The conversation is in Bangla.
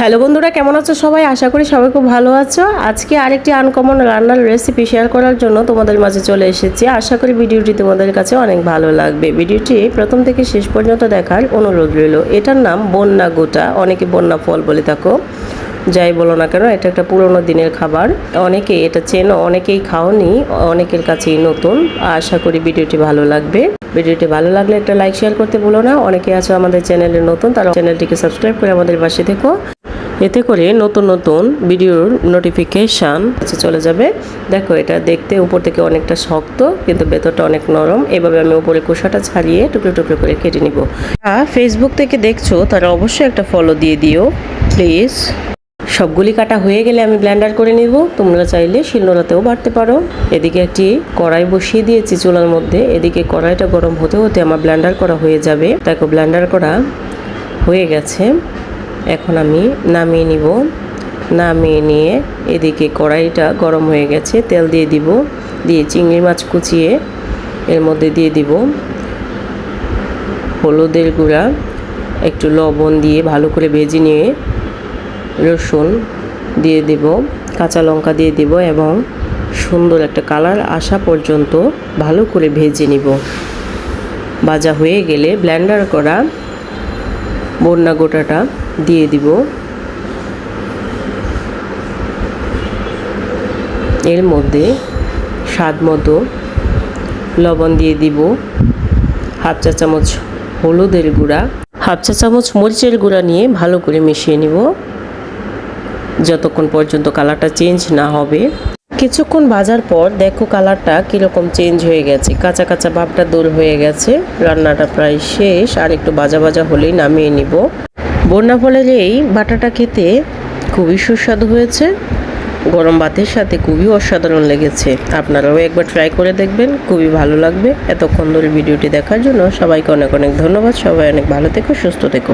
হ্যালো বন্ধুরা, কেমন আছো সবাই? আশা করি সবাই খুব ভালো আছো। আজকে আরেকটি আনকমন রান্নার রেসিপি শেয়ার করার জন্য তোমাদের মাঝে চলে এসেছি। আশা করি ভিডিওটি তোমাদের কাছে অনেক ভালো লাগবে। ভিডিওটি প্রথম থেকে শেষ পর্যন্ত দেখার অনুরোধ রইল। এটার নাম বন্যা গোটা, অনেকে বন্যা ফল বলে থাকো। যাই বলো না কেন, এটা একটা পুরোনো দিনের খাবার। অনেকে এটা চেনো, অনেকেই খাওনি, অনেকের কাছেই নতুন। আশা করি ভিডিওটি ভালো লাগবে। ভিডিওটি ভালো লাগলে একটা লাইক শেয়ার করতে ভুলো না। অনেকে আছো আমাদের চ্যানেলে নতুন, তারা চ্যানেলটিকে সাবস্ক্রাইব করে আমাদের পাশে থেকো। এতে করে নতুন নতুন ভিডিওর নোটিফিকেশান চলে যাবে। দেখো, এটা দেখতে উপর থেকে অনেকটা শক্ত, কিন্তু ভেতরটা অনেক নরম। এভাবে আমি উপরে খোসাটা ছাড়িয়ে টুকরো টুকরো করে কেটে নিব। ফেসবুক থেকে দেখছো তারা অবশ্যই একটা ফলো দিয়ে দিও প্লিজ। সবগুলি কাটা হয়ে গেলে আমি ব্লেন্ডার করে নিব। তোমরা চাইলে শিলনোড়াতেও বাটতে পারো। এদিকে একটি কড়াই বসিয়ে দিয়েছি চুলার মধ্যে। এদিকে কড়াইটা গরম হতে হতে আমার ব্লেন্ডার করা হয়ে যাবে। দেখো, ব্লেন্ডার করা হয়ে গেছে। এখন আমি নামিয়ে নিব। নামিয়ে নিয়ে এদিকে কড়াইটা গরম হয়ে গেছে, তেল দিয়ে দিব। দিয়ে চিংড়ি মাছ কুচিয়ে এর মধ্যে দিয়ে দিব। হলুদের গুঁড়া, একটু লবণ দিয়ে ভালো করে ভেজে নিয়ে রসুন দিয়ে দিব, কাঁচা লঙ্কা দিয়ে দিব এবং সুন্দর একটা কালার আসা পর্যন্ত ভালো করে ভেজে নিব। ভাজা হয়ে গেলে ব্লেন্ডার করা বন্যা গোটাটা দিয়ে দিব। এর মধ্যে স্বাদ মতো লবণ দিয়ে দিব, হাফ চা চামচ হলুদের গুঁড়া, হাফ চা চামচ মরিচের গুঁড়া নিয়ে ভালো করে মিশিয়ে নিব যতক্ষণ পর্যন্ত কালারটা চেঞ্জ না হবে। কিছুক্ষণ ভাজার পর দেখো কালারটা কীরকম চেঞ্জ হয়ে গেছে, কাঁচা কাঁচা ভাবটা দূর হয়ে গেছে। রান্নাটা প্রায় শেষ, আর একটু ভাজা ভাজা হলেই নামিয়ে নিব। বন্যা ফলের এই বাটাটা খেতে খুবই সুস্বাদু হয়েছে। গরম ভাতের সাথে খুবই অসাধারণ লেগেছে। আপনারাও একবার ট্রাই করে দেখবেন, খুবই ভালো লাগবে। এতক্ষণ ধরে ভিডিওটি দেখার জন্য সবাইকে অনেক অনেক ধন্যবাদ। সবাই অনেক ভালো থেকো, সুস্থ থেকো।